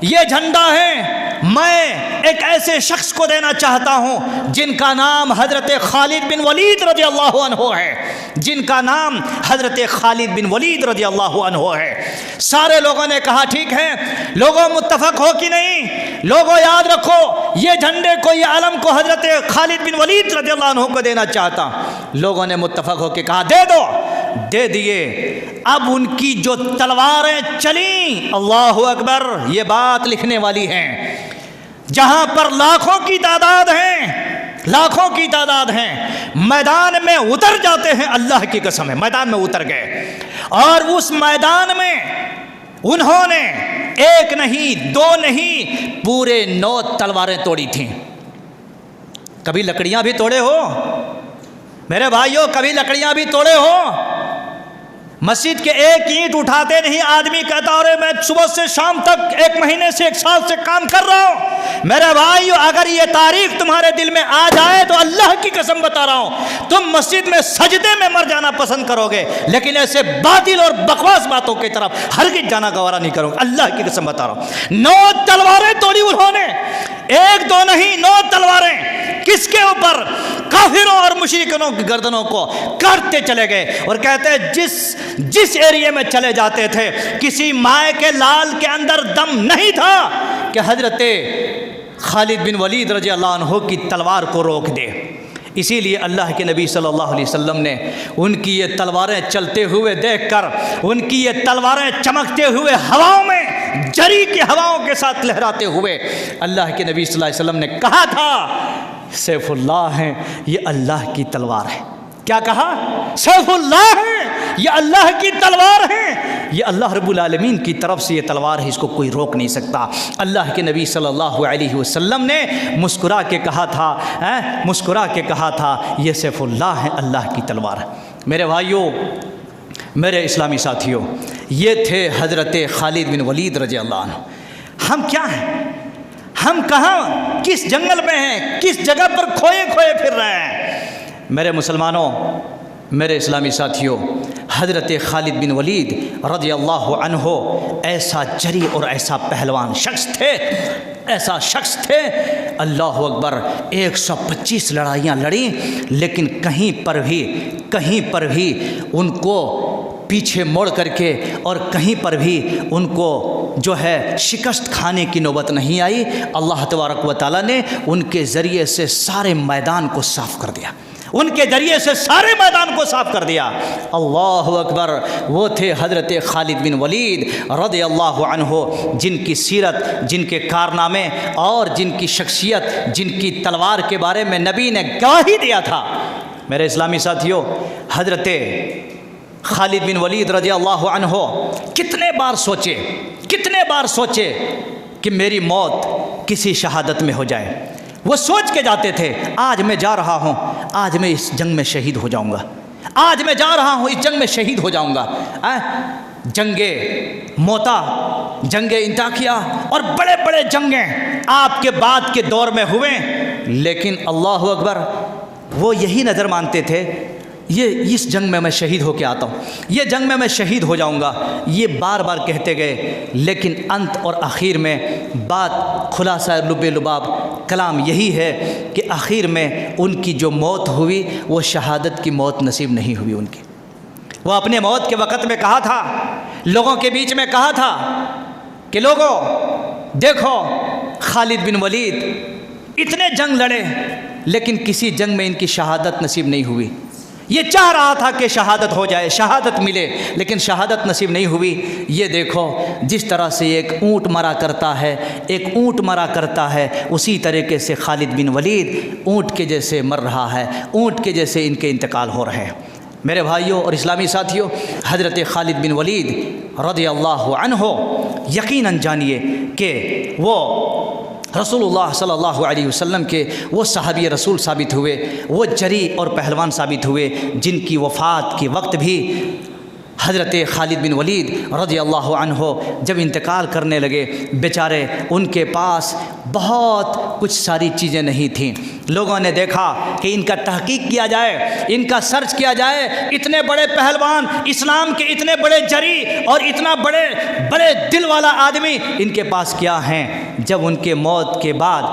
Speaker 1: یہ جھنڈا ہے میں ایک ایسے شخص کو دینا چاہتا ہوں جن کا نام حضرت خالد بن ولید رضی اللہ عنہ ہے، جن کا نام حضرت خالد بن ولید رضی اللہ عنہ ہے۔ سارے لوگوں نے کہا ٹھیک ہے۔ لوگوں متفق ہو کہ نہیں؟ لوگوں یاد رکھو یہ جھنڈے کو، یہ علم کو حضرت خالد بن ولید رضی اللہ عنہ کو دینا چاہتا۔ لوگوں نے متفق ہو کے کہا دے دو، دے دیے۔ اب ان کی جو تلواریں چلیں، اللہ اکبر، یہ بات لکھنے والی ہیں، جہاں پر لاکھوں کی تعداد ہیں، لاکھوں کی تعداد ہیں، میدان میں اتر جاتے ہیں۔ اللہ کی قسم ہے، میدان میں اتر گئے اور اس میدان میں انہوں نے ایک نہیں، دو نہیں، پورے 9 تلواریں توڑی تھیں۔ کبھی لکڑیاں بھی توڑے ہو میرے بھائیوں، کبھی لکڑیاں بھی توڑے ہو؟ مسجد کے ایک اینٹ اٹھاتے نہیں آدمی کہتا اور میں صبح سے شام تک 1 مہینے سے 1 سال سے کام کر رہا ہوں۔ میرے بھائیو، اگر یہ تاریخ تمہارے دل میں آ جائے تو اللہ کی قسم بتا رہا ہوں تم مسجد میں سجدے میں مر جانا پسند کرو گے، لیکن ایسے باطل اور بکواس باتوں کی طرف ہرگز جانا گوارا نہیں کرو گے۔ اللہ کی قسم بتا رہا ہوں، 9 تلواریں توڑی انہوں نے، 1 2 نہیں، 9 تلواریں۔ کس کے اوپر؟ کافروں اور مشرکوں کی گردنوں کو کاٹتے چلے گئے اور کہتے ہیں جس ایریے میں چلے جاتے تھے کسی مائع کے لال کے اندر دم نہیں تھا کہ حضرت خالد بن ولید رضی اللہ عنہ کی تلوار کو روک دے۔ اسی لیے اللہ کے نبی صلی اللہ علیہ وسلم نے ان کی یہ تلواریں چلتے ہوئے دیکھ کر، ان کی یہ تلواریں چمکتے ہوئے ہواؤں میں جری کی ہواؤں کے ساتھ لہراتے ہوئے، اللہ کے نبی صلی اللہ علیہ وسلم نے کہا تھا سیف اللہ ہیں، یہ اللہ کی تلوار ہے۔ کیا کہا؟ سیف اللہ ہے، یہ اللہ کی تلوار ہے، یہ اللہ رب العالمین کی طرف سے یہ تلوار ہے، اس کو کوئی روک نہیں سکتا۔ اللہ کے نبی صلی اللہ علیہ وسلم نے مسکرا کے کہا تھا یہ سیف اللہ ہے، اللہ کی تلوار ہے۔ میرے بھائیوں، میرے اسلامی ساتھیوں، یہ تھے حضرت خالد بن ولید رضی اللہ عنہ۔ ہم کیا ہیں؟ ہم کہاں کس جنگل میں ہیں؟ کس جگہ پر کھوئے پھر رہے ہیں؟ میرے مسلمانوں، میرے اسلامی ساتھیوں، حضرت خالد بن ولید رضی اللہ عنہ ایسا جری اور ایسا پہلوان شخص تھے، اللہ اکبر، 125 لڑائیاں لڑیں، لیکن کہیں پر بھی ان کو پیچھے موڑ کر کے اور کہیں پر بھی ان کو جو ہے شکست کھانے کی نوبت نہیں آئی۔ اللہ تبارک و تعالیٰ نے ان کے ذریعے سے سارے میدان کو صاف کر دیا، اللہ اکبر۔ وہ تھے حضرت خالد بن ولید رضی اللہ عنہ، جن کی سیرت، جن کے کارنامے اور جن کی شخصیت، جن کی تلوار کے بارے میں نبی نے گواہی دیا تھا۔ میرے اسلامی ساتھیوں، حضرت خالد بن ولید رضی اللہ عنہ کتنے بار سوچے کہ میری موت کسی شہادت میں ہو جائے۔ وہ سوچ کے جاتے تھے، آج میں جا رہا ہوں، آج میں اس جنگ میں شہید ہو جاؤں گا، آج میں جا رہا ہوں اس جنگ میں شہید ہو جاؤں گا۔ جنگ موتا، جنگ انطاکیہ اور بڑے بڑے جنگیں آپ کے بعد کے دور میں ہوئے، لیکن اللہ اکبر، وہ یہی نظر مانتے تھے، یہ اس جنگ میں میں شہید ہو کے آتا ہوں، یہ جنگ میں شہید ہو جاؤں گا، یہ بار بار کہتے گئے، لیکن انت اور آخر میں بات، خلاصہ لب لباب کلام یہی ہے کہ آخر میں ان کی جو موت ہوئی وہ شہادت کی موت نصیب نہیں ہوئی ان کی۔ وہ اپنے موت کے وقت میں کہا تھا، لوگوں کے بیچ میں کہا تھا کہ لوگوں دیکھو، خالد بن ولید اتنے جنگ لڑے لیکن کسی جنگ میں ان کی شہادت نصیب نہیں ہوئی۔ یہ چاہ رہا تھا کہ شہادت ہو جائے، شہادت ملے، لیکن شہادت نصیب نہیں ہوئی۔ یہ دیکھو، جس طرح سے ایک اونٹ مرا کرتا ہے اسی طریقے سے خالد بن ولید اونٹ کے جیسے مر رہا ہے، اونٹ کے جیسے ان کے انتقال ہو رہے ہیں۔ میرے بھائیوں اور اسلامی ساتھیوں، حضرت خالد بن ولید رضی اللہ عنہ یقیناً جانیے کہ وہ رسول اللہ صلی اللہ علیہ وسلم کے وہ صحابی رسول ثابت ہوئے، وہ جری اور پہلوان ثابت ہوئے، جن کی وفات کے وقت بھی حضرت خالد بن ولید رضی اللہ عنہ جب انتقال کرنے لگے، بیچارے ان کے پاس بہت کچھ ساری چیزیں نہیں تھیں۔ لوگوں نے دیکھا کہ ان کا تحقیق کیا جائے، ان کا سرچ کیا جائے، اتنے بڑے پہلوان، اسلام کے اتنے بڑے جری اور اتنا بڑے دل والا آدمی ان کے پاس کیا ہیں۔ جب ان کے موت کے بعد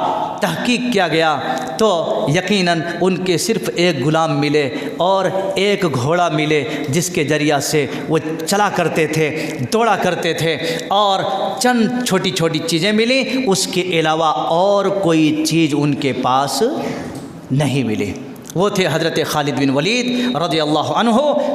Speaker 1: تحقیق کیا گیا تو یقیناً ان کے صرف ایک غلام ملے اور ایک گھوڑا ملے، جس کے ذریعہ سے وہ چلا کرتے تھے، دوڑا کرتے تھے، اور چند چھوٹی چھوٹی چیزیں ملی، اس کے علاوہ اور کوئی چیز ان کے پاس نہیں ملی۔ وہ تھے حضرت خالد بن ولید رضی اللہ عنہ،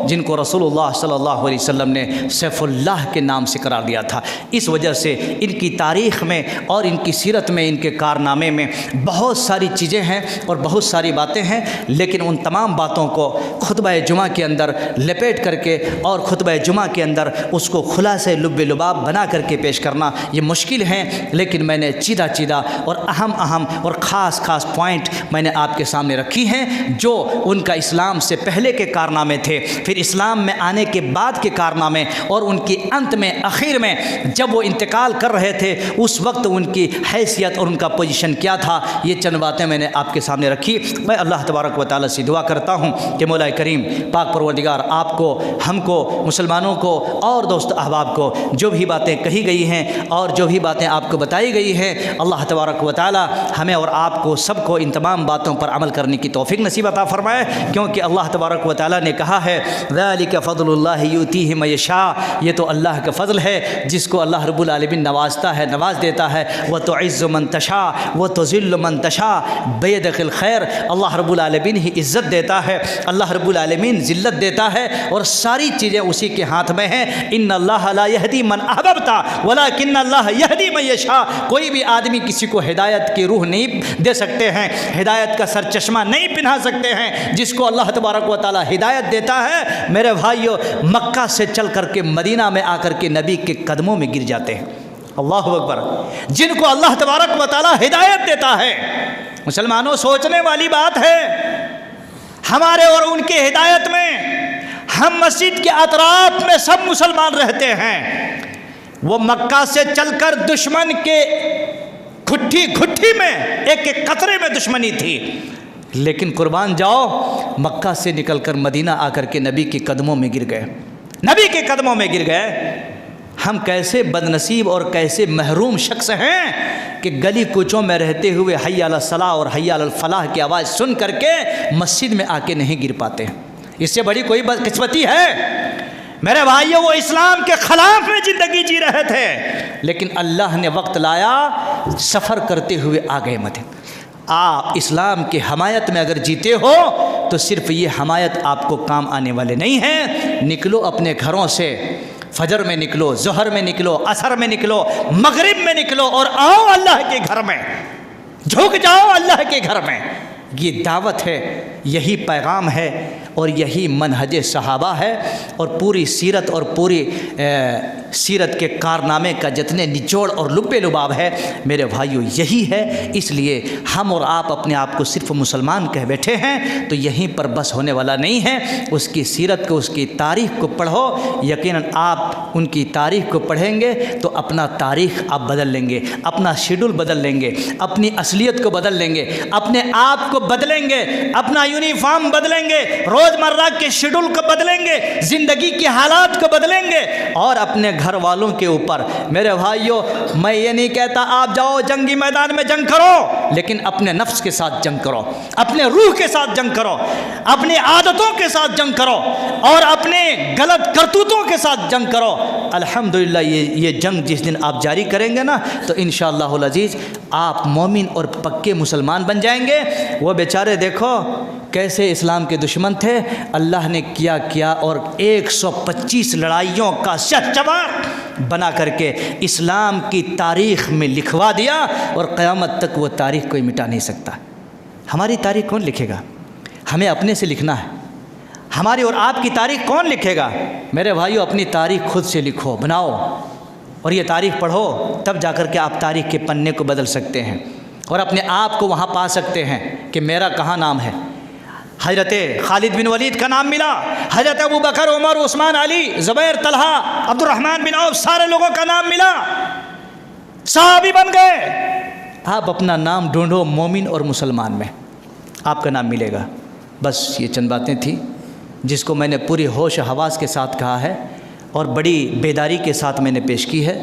Speaker 1: جن کو رسول اللہ صلی اللہ علیہ وسلم نے سیف اللہ کے نام سے قرار دیا تھا۔ اس وجہ سے ان کی تاریخ میں اور ان کی سیرت میں، ان کے کارنامے میں بہت ساری چیزیں ہیں اور بہت ساری باتیں ہیں، لیکن ان تمام باتوں کو خطبہ جمعہ کے اندر لپیٹ کر کے اور خطبہ جمعہ کے اندر اس کو خلاصہ لب لباب بنا کر کے پیش کرنا یہ مشکل ہے، لیکن میں نے چیدہ اور اہم اور خاص پوائنٹ میں نے آپ کے سامنے رکھی ہیں، جو ان کا اسلام سے پہلے کے کارنامے تھے، پھر اسلام میں آنے کے بعد کے کارنامے، اور ان کی انت میں، اخیر میں جب وہ انتقال کر رہے تھے اس وقت ان کی حیثیت اور ان کا پوزیشن کیا تھا۔ یہ چند باتیں میں نے آپ کے سامنے رکھی۔ میں اللہ تبارک و تعالیٰ سے دعا کرتا ہوں کہ مولا کریم پاک پروردگار آپ کو، ہم کو، مسلمانوں کو اور دوست احباب کو جو بھی باتیں کہی گئی ہیں اور جو بھی باتیں آپ کو بتائی گئی ہیں، اللہ تبارک و تعالیٰ ہمیں اور آپ کو سب کو ان تمام باتوں پر عمل کرنے کی توفیق نصیب عطا فرمائے، کیونکہ اللہ تبارک و تعالیٰ نے کہا ہے ذالک فضل اللہ یؤتیہ من یشاء، یہ تو اللہ کا فضل ہے جس کو اللہ رب العالمین نوازتا ہے، نواز دیتا ہے، وتعز من تشاء وتذل من تشاء بیدک الخیر، اللہ رب العالمین ہی عزت دیتا ہے، اللہ رب رب العالمین ذلت دیتا ہے اور ساری چیزیں اسی کے ہاتھ میں ہیں۔ ان اللہ لا یہدی من احببت ولکن اللہ یہدی من یشاء۔ کوئی بھی آدمی کسی کو ہدایت کی روح نہیں دے سکتے ہیں، ہدایت کا سر چشمہ نہیں پہنا سکتے ہیں۔ جس کو اللہ تبارک و تعالی ہدایت دیتا ہے میرے بھائیو، مکہ سے چل کر کے مدینہ میں آ کر کے نبی کے قدموں میں گر جاتے ہیں۔ اللہ اکبر۔ جن کو اللہ تبارک و تعالی ہدایت دیتا ہے، مسلمانوں سوچنے والی بات ہے، ہمارے اور ان کے ہدایت میں ہم مسجد کے اطراف میں سب مسلمان رہتے ہیں، وہ مکہ سے چل کر دشمن کے گھٹی گھٹی میں ایک ایک قطرے میں دشمنی تھی، لیکن قربان جاؤ مکہ سے نکل کر مدینہ آ کر کے نبی کے قدموں میں گر گئے، نبی کے قدموں میں گر گئے۔ ہم کیسے بدنصیب اور کیسے محروم شخص ہیں کہ گلی کوچوں میں رہتے ہوئے حی علی الصلاح اور حی علی الفلاح کی آواز سن کر کے مسجد میں آ کے نہیں گر پاتے۔ اس سے بڑی کوئی بدقسمتی ہے؟ میرے بھائیو، وہ اسلام کے خلاف میں زندگی جی رہے تھے، لیکن اللہ نے وقت لایا، سفر کرتے ہوئے آ گئے مدینہ۔ آپ اسلام کی حمایت میں اگر جیتے ہو تو صرف یہ حمایت آپ کو کام آنے والے نہیں ہیں۔ نکلو اپنے گھروں سے، فجر میں نکلو، ظہر میں نکلو، عصر میں نکلو، مغرب میں نکلو اور آؤ اللہ کے گھر میں، جھک جاؤ اللہ کے گھر میں۔ یہ دعوت ہے، یہی پیغام ہے اور یہی منہج صحابہ ہے، اور پوری سیرت اور پوری سیرت کے کارنامے کا جتنے نچوڑ اور لب لباب ہے میرے بھائیو یہی ہے۔ اس لیے ہم اور آپ اپنے آپ کو صرف مسلمان کہہ بیٹھے ہیں تو یہیں پر بس ہونے والا نہیں ہے۔ اس کی سیرت کو، اس کی تاریخ کو پڑھو، یقیناً آپ ان کی تاریخ کو پڑھیں گے تو اپنا تاریخ آپ بدل لیں گے، اپنا شیڈول بدل لیں گے، اپنی اصلیت کو بدل لیں گے، اپنے آپ کو بدلیں گے، اپنا یونیفارم بدلیں گے، روزمرہ کے شیڈول کو بدلیں گے، زندگی کے حالات کو بدلیں گے، اور اپنے گھر والوں کے اوپر۔ میرے بھائیوں، میں یہ نہیں کہتا آپ جاؤ جنگی میدان میں جنگ کرو، لیکن اپنے نفس کے ساتھ جنگ کرو، اپنے روح کے ساتھ جنگ کرو، اپنی عادتوں کے ساتھ جنگ کرو، اور اپنے غلط کرتوتوں کے ساتھ جنگ کرو۔ الحمدللہ یہ جنگ جس دن آپ جاری کریں گے نا تو انشاءاللہ العزیز آپ مومن اور پکے مسلمان بن جائیں گے۔ وہ بیچارے دیکھو کیسے اسلام کے دشمن تھے، اللہ نے کیا اور 125 لڑائیوں کا شہسوار بنا کر کے اسلام کی تاریخ میں لکھوا دیا، اور قیامت تک وہ تاریخ کوئی مٹا نہیں سکتا۔ ہماری تاریخ کون لکھے گا؟ ہمیں اپنے سے لکھنا ہے۔ ہماری اور آپ کی تاریخ کون لکھے گا؟ میرے بھائیو، اپنی تاریخ خود سے لکھو، بناؤ، اور یہ تاریخ پڑھو، تب جا کر کے آپ تاریخ کے پنے کو بدل سکتے ہیں اور اپنے آپ کو وہاں پا سکتے ہیں کہ میرا کہاں نام ہے۔ حضرت خالد بن ولید کا نام ملا، حضرت ابو بکر، عمر، عثمان، علی، زبیر، طلحہ، عبد الرحمن بن عوف، سارے لوگوں کا نام ملا، صحابی بن گئے۔ آپ اپنا نام ڈھونڈو مومن اور مسلمان میں، آپ کا نام ملے گا۔ بس یہ چند باتیں تھیں جس کو میں نے پوری ہوش و حواس کے ساتھ کہا ہے اور بڑی بیداری کے ساتھ میں نے پیش کی ہے۔